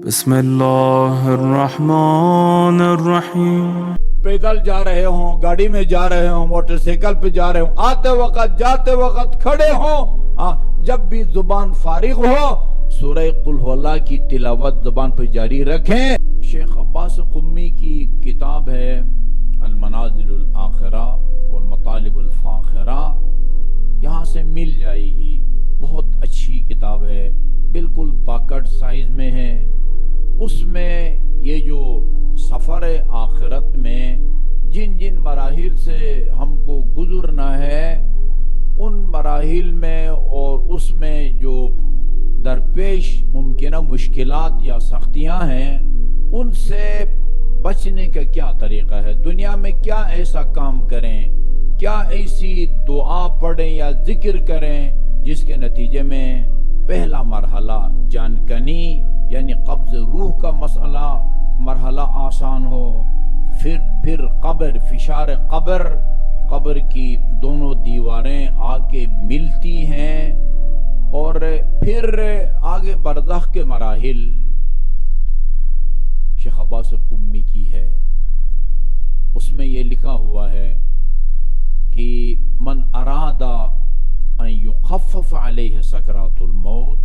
بسم اللہ الرحمن الرحیم۔ پیدل جا رہے ہوں، گاڑی میں جا رہے ہوں، موٹر سائیکل پہ جا رہے ہوں، آتے وقت جاتے وقت کھڑے ہوں، جب بھی زبان فارغ ہو سورہ قل هو اللہ کی تلاوت زبان پہ جاری رکھیں۔ شیخ عباس قمی کی کتاب ہے المنازل الآخرہ والمطالب الفاخرہ، یہاں سے مل جائے گی، بہت اچھی کتاب ہے، بالکل پاکٹ سائز میں ہے۔ اس میں یہ جو سفر آخرت میں جن جن مراحل سے ہم کو گزرنا ہے، ان مراحل میں اور اس میں جو درپیش ممکنہ مشکلات یا سختیاں ہیں، ان سے بچنے کا کیا طریقہ ہے، دنیا میں کیا ایسا کام کریں، کیا ایسی دعا پڑھیں یا ذکر کریں جس کے نتیجے میں پہلا مرحلہ جان کنی یعنی قبض روح کا مرحلہ آسان ہو، پھر قبر، فشار قبر کی دونوں دیواریں آ کے ملتی ہیں، اور پھر آگے برزخ کے مراحل شیخ عباس قمی کی ہے۔ اس میں یہ لکھا ہوا ہے کہ من ارادہ ان یخفف علیہ سکرات الموت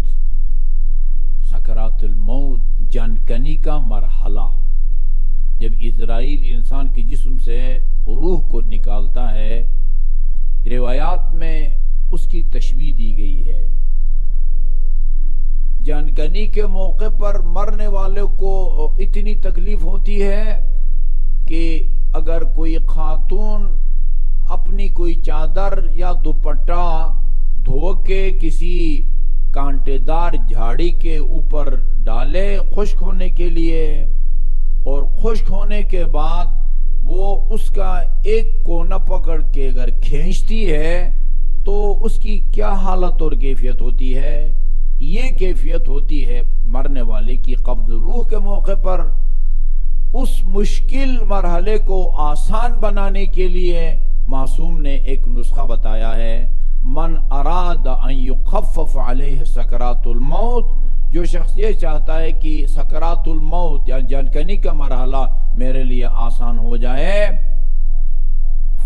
جان کنی کا مرحلہ، جب عزرائیل انسان کے جسم سے روح کو نکالتا ہے، روایات میں اس کی تشبیہ دی گئی ہے۔ جان کنی کے موقع پر مرنے والے کو اتنی تکلیف ہوتی ہے کہ اگر کوئی خاتون اپنی کوئی چادر یا دوپٹہ دھو کے کسی کانٹے دار جھاڑی کے اوپر ڈالے خشک ہونے کے لیے، اور خشک ہونے کے بعد وہ اس کا ایک کونا پکڑ کے اگر کھینچتی ہے تو اس کی کیا حالت اور کیفیت ہوتی ہے، یہ کیفیت ہوتی ہے مرنے والے کی قبض روح کے موقع پر۔ اس مشکل مرحلے کو آسان بنانے کے لیے معصوم نے ایک نسخہ بتایا ہے، من اراد ان یخفف علیہ سکرات الموت، جو شخص یہ چاہتا ہے کہ سکرات الموت یا جان کنی کا مرحلہ میرے لیے آسان ہو جائے،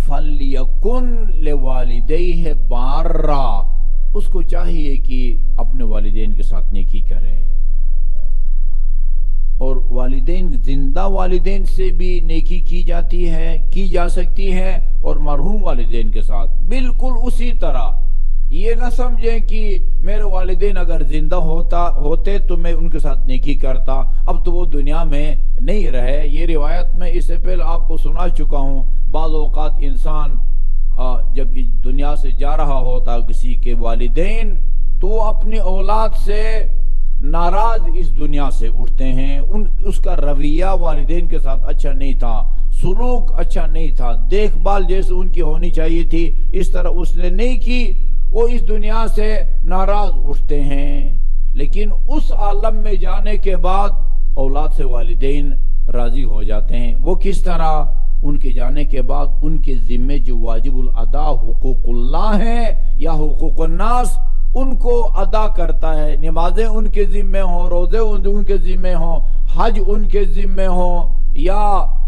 فَلْيَكُنْ لِوَالِدَيْهِ بَارًّا، اس کو چاہیے کہ اپنے والدین کے ساتھ نیکی کرے، اور والدین، زندہ والدین سے بھی نیکی کی جا سکتی ہے، اور مرحوم والدین کے ساتھ بالکل اسی طرح۔ یہ نہ سمجھیں کہ میرے والدین اگر زندہ ہوتے تو میں ان کے ساتھ نیکی کرتا، اب تو وہ دنیا میں نہیں رہے۔ یہ روایت میں اس سے پہلے آپ کو سنا چکا ہوں، بعض اوقات انسان جب دنیا سے جا رہا ہوتا کسی کے والدین، تو وہ اپنی اولاد سے ناراض اس دنیا سے اٹھتے ہیں، اس کا رویہ والدین کے ساتھ اچھا نہیں تھا، سلوک اچھا نہیں تھا، دیکھ بھال جیسے ان کی ہونی چاہیے تھی اس طرح اس نے نہیں کی، وہ اس دنیا سے ناراض اٹھتے ہیں۔ لیکن اس عالم میں جانے کے بعد اولاد سے والدین راضی ہو جاتے ہیں۔ وہ کس طرح؟ ان کے جانے کے بعد ان کے ذمے جو واجب الادا حقوق اللہ ہیں یا حقوق الناس، ان کو ادا کرتا ہے، نمازیں ان کے ذمے ہوں، روزے ان کے ذمے ہوں، حج ان کے ذمے ہوں، یا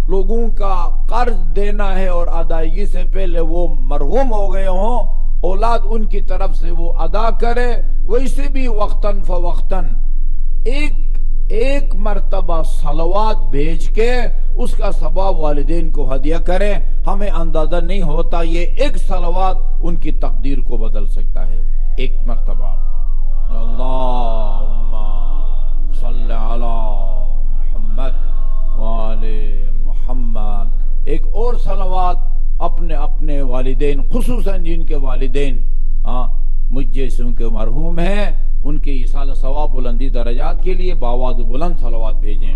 لوگوں کا قرض دینا ہے اور ادائیگی سے پہلے وہ مرحوم ہو گئے ہوں، اولاد ان کی طرف سے وہ ادا کرے۔ ویسے بھی وقتاً فوقتاً ایک مرتبہ صلوات بھیج کے اس کا ثواب والدین کو ہدیہ کریں، ہمیں اندازہ نہیں ہوتا یہ ایک صلوات ان کی تقدیر کو بدل سکتا ہے۔ ایک مرتبہ اللہم صلی علی محمد وآل محمد، ایک اور صلوات اپنے والدین، خصوصاً جن کے والدین مجھ جیسے ان کے مرحوم ہیں، ان کے ایصال ثواب بلندی درجات کے لیے باواز بلند صلوات بھیجیں۔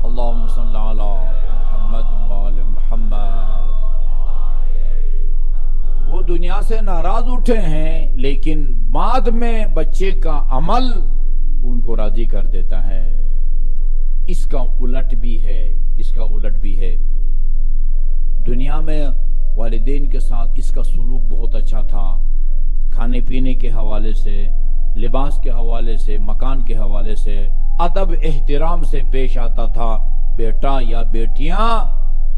اللہم صلی علی محمد وآل محمد۔ وہ دنیا سے ناراض اٹھے ہیں، لیکن بعد میں بچے کا عمل ان کو راضی کر دیتا ہے۔ اس کا الٹ بھی ہے۔ دنیا میں والدین کے ساتھ اس کا سلوک بہت اچھا تھا، کھانے پینے کے حوالے سے لباس کے حوالے سے، مکان کے حوالے سے ادب احترام سے پیش آتا تھا، بیٹا یا بیٹیاں.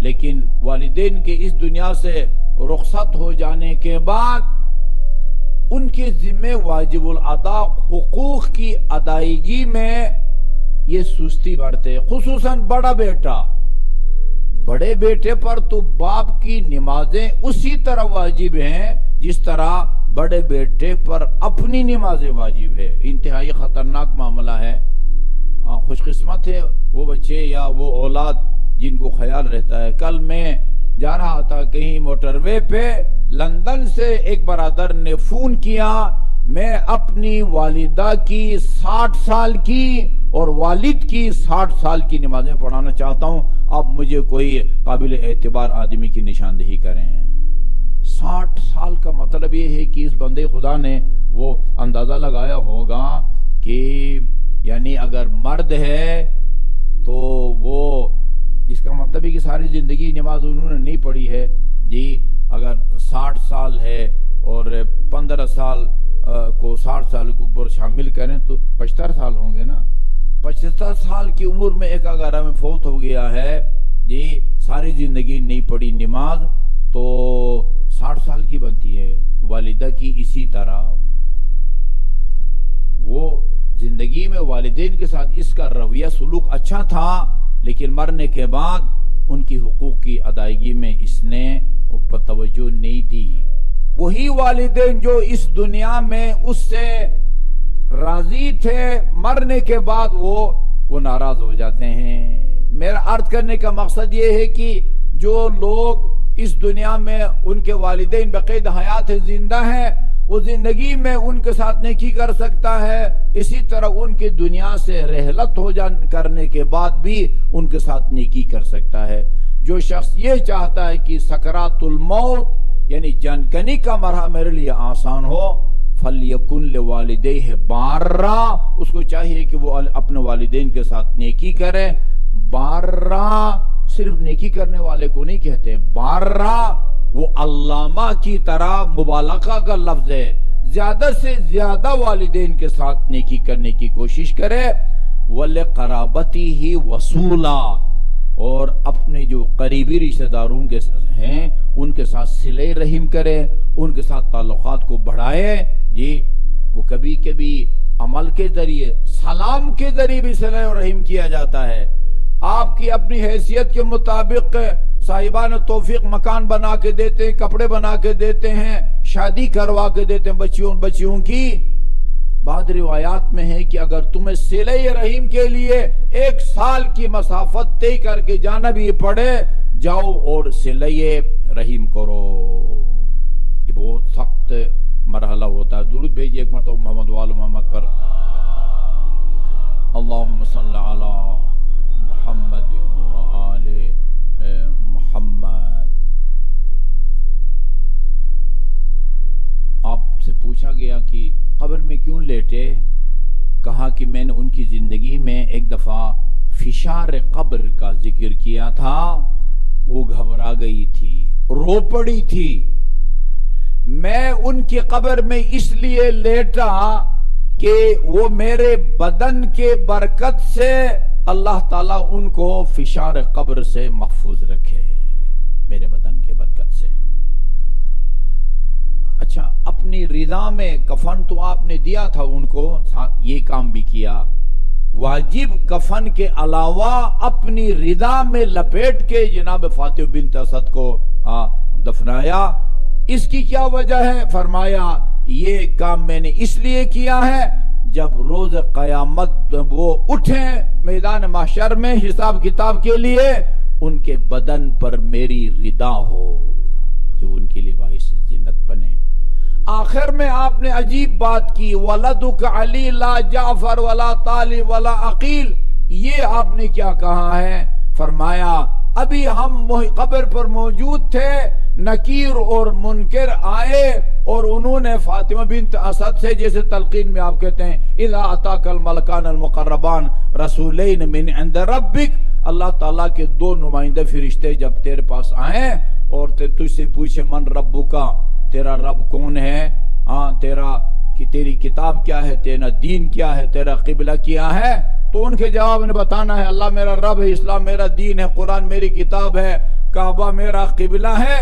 لیکن والدین کے اس دنیا سے رخصت ہو جانے کے بعد ان کے ذمہ واجب الادا حقوق کی ادائیگی میں یہ سستی برتے. خصوصاً بڑا بیٹا، بڑے بیٹے پر تو باپ کی نمازیں اسی طرح واجب ہیں جس طرح بڑے بیٹے پر اپنی نمازیں واجب ہے. انتہائی خطرناک معاملہ ہے. خوش قسمت ہے وہ بچے یا وہ اولاد جن کو خیال رہتا ہے. کل میں جا رہا تھا کہیں موٹر وے پہ، لندن سے ایک برادر نے فون کیا، میں اپنی والدہ کی 60 سال کی اور والد کی 60 سال کی نمازیں پڑھانا چاہتا ہوں، آپ مجھے کوئی قابل اعتبار آدمی کی نشاندہی کریں. 60 سال کا مطلب یہ ہے کہ اس بندے خدا نے وہ اندازہ لگایا ہوگا کہ یعنی اگر مرد ہے تو وہ اس کا مطلب ہے کہ ساری زندگی نماز انہوں نے نہیں پڑھی ہے جی. اگر 60 سال ہے اور 15 سال کو 60 سال کے اوپر شامل کریں تو 75 سال ہوں گے نا. 75 سال کی عمر میں ایک اگر میں فوت ہو گیا ہے جی، ساری زندگی نہیں پڑھی نماز، تو 60 سال کی بنتی ہے. والدہ کی اسی طرح وہ زندگی میں والدین کے ساتھ اس کا رویہ سلوک اچھا تھا، لیکن مرنے کے بعد ان کی حقوق کی ادائیگی میں اس نے توجہ نہیں دی. وہی والدین جو اس دنیا میں اس سے راضی تھے، مرنے کے بعد وہ ناراض ہو جاتے ہیں. میرا عرض کرنے کا مقصد یہ ہے کہ جو لوگ اس دنیا میں ان کے والدین بقید حیات زندہ ہیں، وہ زندگی میں ان کے ساتھ نیکی کر سکتا ہے، اسی طرح ان کی دنیا سے رحلت ہو کرنے کے بعد بھی ان کے ساتھ نیکی کر سکتا ہے. جو شخص یہ چاہتا ہے کہ سکرات الموت یعنی جان کنی کا مرحلہ میرے لیے آسان ہو، فَلْيَكُنْ لِوَالِدَيْهِ بَارًّا، اس کو چاہیے کہ وہ اپنے والدین کے ساتھ نیکی کرے. بارہ صرف نیکی کرنے والے کو نہیں کہتے، بارہ وہ علامہ کی طرح مبالغہ کا لفظ ہے. زیادہ سے زیادہ والدین کے ساتھ نیکی کرنے کی کوشش کرے. وَلِقَرَابَتِهِ وَصُولًا، اور اپنے جو قریبی رشتہ داروں کے ہیں ان کے ساتھ صلہ رحم کرے، ان کے ساتھ تعلقات کو بڑھائے. جی وہ کبھی کبھی عمل کے ذریعے، سلام کے ذریعے بھی صلہ رحم کیا جاتا ہے. آپ کی اپنی حیثیت کے مطابق صاحبان توفیق مکان بنا کے دیتے ہیں، کپڑے بنا کے دیتے ہیں، شادی کروا کے دیتے ہیں بچیوں کی. بعض روایات میں ہے کہ اگر تمہیں صلہ رحم کے لیے 1 سال کی مسافت طے کر کے جانا بھی پڑے، جاؤ اور صلہ رحم کرو. یہ بہت سخت مرحلہ ہوتا ہے. درود بھیجیے ایک مرتبہ محمد وآل محمد پر. اللہم صلی علی محمد وآل محمد. آپ سے پوچھا گیا کہ قبر میں کیوں لیٹے؟ کہا کہ میں نے ان کی زندگی میں ایک دفعہ فشار قبر کا ذکر کیا تھا، وہ گھبرا گئی تھی، رو پڑی تھی. میں ان کی قبر میں اس لیے لیٹا کہ وہ میرے بدن کے برکت سے اللہ تعالیٰ ان کو فشار قبر سے محفوظ رکھے، میرے بدن کے برکت سے. اچھا، اپنی رضا میں کفن تو آپ نے دیا تھا ان کو، یہ کام بھی کیا. واجب کفن کے علاوہ اپنی رضا میں لپیٹ کے جناب فاطمہ بنت اسد کو دفنایا. اس کی کیا وجہ ہے؟ فرمایا یہ کام میں نے اس لیے کیا ہے جب روز قیامت وہ اٹھیں میدان محشر میں حساب کتاب کے لیے، ان کے بدن پر میری رضا ہو، جو ان کے لیے باعث زینت بنے. آخر میں آپ نے عجیب بات کی، وَلَدُكَ عَلِي لَا جَعْفَرْ وَلَا طَالِبْ وَلَا عَقِيلْ. یہ آپ نے کیا کہا ہے؟ فرمایا ابھی ہم قبر پر موجود تھے، نکیر اور منکر آئے اور انہوں نے فاطمہ بنت اسد سے، جیسے تلقین میں آپ کہتے ہیں اِذَا أَتَاكَ الْمَلَكَانَ الْمُقَرَّبَانِ رَسُولَيْنِ مِنْ عِنْدَ رَبِّكَ، اللہ تعالیٰ کے 2 نمائندہ فرشتے جب تیرے پاس آئیں اور تجھ سے پوچھے من ربک، تیرا رب کون ہے، تیرا کہ تیری کتاب کیا ہے، تیرا دین کیا ہے، تیرا قبلہ کیا ہے، تو ان کے جواب میں بتانا ہے اللہ میرا رب ہے، اسلام میرا دین ہے، قرآن میری کتاب ہے، کعبہ میرا قبلہ ہے۔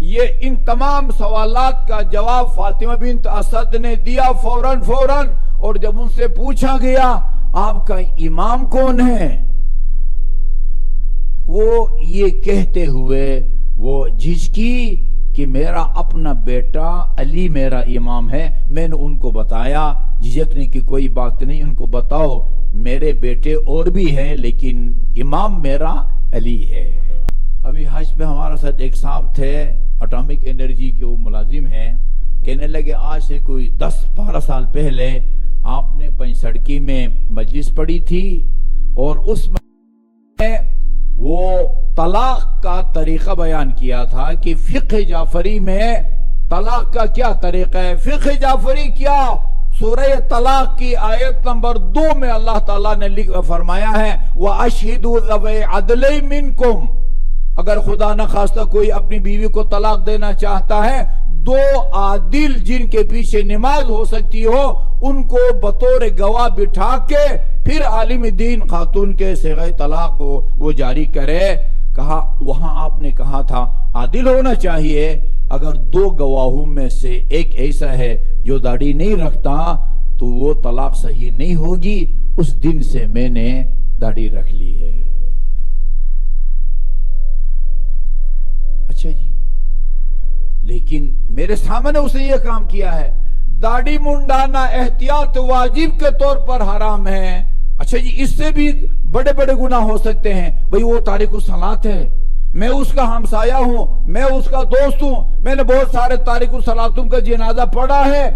یہ ان تمام سوالات کا جواب فاطمہ بنت اسد نے دیا فوراً، اور جب ان سے پوچھا گیا آپ کا امام کون ہے، وہ یہ کہتے ہوئے وہ جھجکی کہ میرا اپنا بیٹا علی میرا امام ہے۔ میں نے ان کو بتایا جھجکنے کی کوئی بات نہیں، ان کو بتاؤ میرے بیٹے اور بھی ہیں لیکن امام میرا علی ہے۔ ابھی حج پہ ہمارا ساتھ ایک صاحب تھے، اٹامک انرجی کے وہ ملازم ہیں، کہنے لگے آج سے کوئی 10-12 سال پہلے آپ نے پنج سڑکی میں مجلس پڑھی تھی، اور اس میں وہ طلاق کا طریقہ بیان کیا تھا کہ فقہ جعفری میں طلاق کا کیا طریقہ ہے۔ فقہ جعفری کیا؟ سورہ طلاق کی آیت نمبر 2 میں اللہ تعالیٰ نے فرمایا ہے وَأَشْهِدُوا ذَوَيْ عَدْلٍ مِّنْكُمْ، اگر خدا نخواستہ کوئی اپنی بیوی کو طلاق دینا چاہتا ہے، 2 عادل جن کے پیچھے نماز ہو سکتی ہو ان کو بطور گواہ بٹھا کے پھر عالم دین خاتون کے صیغہ طلاق کو وہ جاری کرے۔ کہا وہاں آپ نے کہا تھا عادل ہونا چاہیے، اگر 2 گواہوں میں سے ایک ایسا ہے جو داڑھی نہیں رکھتا تو وہ طلاق صحیح نہیں ہوگی۔ اس دن سے میں نے داڑھی رکھ لی ہے۔ اچھا جی، لیکن میرے سامنے اس نے یہ کام کیا ہے، داڑھی منڈانا احتیاط واجب کے طور پر حرام ہے۔ اچھا جی، اس سے بھی بڑے بڑے گناہ ہو سکتے ہیں، بھئی وہ تارک الصلاۃ ہے، میں اس کا ہمسایہ ہوں، میں اس کا دوست ہوں، میں نے بہت سارے تارک الصلاۃوں کا جنازہ پڑھا ہے،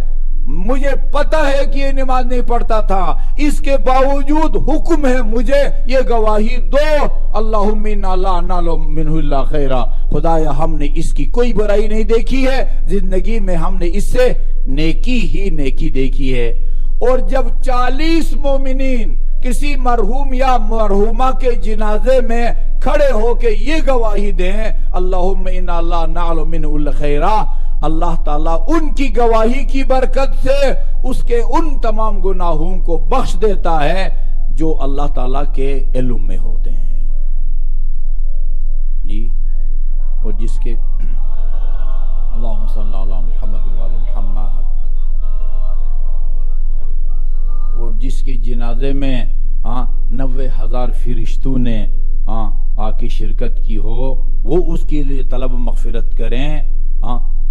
مجھے پتا ہے کہ یہ نماز نہیں پڑھتا تھا، اس کے باوجود حکم ہے مجھے یہ گواہی دو، اللہم انا لا نعلم منہ الا خیرا، خدایا ہم نے اس کی کوئی برائی نہیں دیکھی ہے، زندگی میں ہم نے اس سے نیکی ہی نیکی دیکھی ہے۔ اور جب 40 مومنین کسی مرحوم یا مرحومہ کے جنازے میں کھڑے ہو کے یہ گواہی دیں اللہم انا لا نعلم منہ الا خیرا، اللہ تعالیٰ ان کی گواہی کی برکت سے اس کے ان تمام گناہوں کو بخش دیتا ہے جو اللہ تعالیٰ کے علم میں ہوتے ہیں جی۔ اور جس کے اللہم صلی اللہ علیہ محمد وعلی محمد، اور جس کے جنازے میں 90,000 فرشتوں نے آ کے شرکت کی ہو، وہ اس کے لیے طلب مغفرت کریں،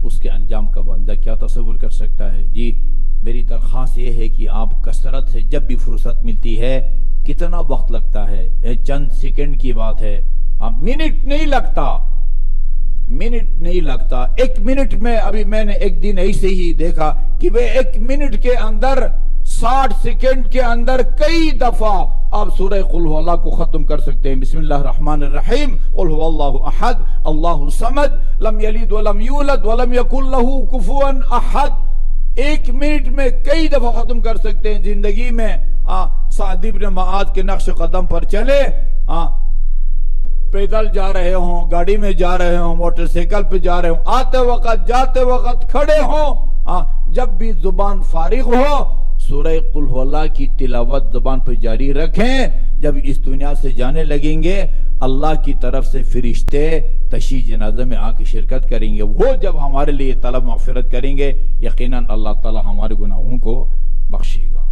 اس کے انجام کا بندہ کیا تصور کر سکتا ہے جی۔ میری درخواست یہ ہے کہ آپ کثرت سے جب بھی فرصت ملتی ہے، کتنا وقت لگتا ہے، چند سیکنڈ کی بات ہے، منٹ نہیں لگتا، منٹ نہیں لگتا۔ 1 منٹ میں ابھی میں نے ایک دن ایسے ہی دیکھا کہ وہ 1 منٹ کے اندر 60 سیکنڈ کے اندر کئی دفعہ آپ سورہ قل ہو اللہ کو ختم کر سکتے ہیں۔ بسم اللہ الرحمن الرحیم، قل ہو اللہ احد اللہ الصمد لم یلد ولم یولد ولم یکن لہ کفوا احد، 1 منٹ میں کئی دفعہ ختم کر سکتے ہیں۔ زندگی میں سعد بن معاذ کے نقش قدم پر چلے، پیدل جا رہے ہوں، گاڑی میں جا رہے ہوں، موٹر سائیکل پہ جا رہے ہوں، آتے وقت جاتے وقت کھڑے ہوں، جب بھی زبان فارغ ہو سورہ قل ہو اللہ کی تلاوت زبان پہ جاری رکھیں۔ جب اس دنیا سے جانے لگیں گے اللہ کی طرف سے فرشتے تشییع جنازہ میں آ کے شرکت کریں گے، وہ جب ہمارے لیے طلب مغفرت کریں گے یقیناً اللہ تعالی ہمارے گناہوں کو بخشے گا۔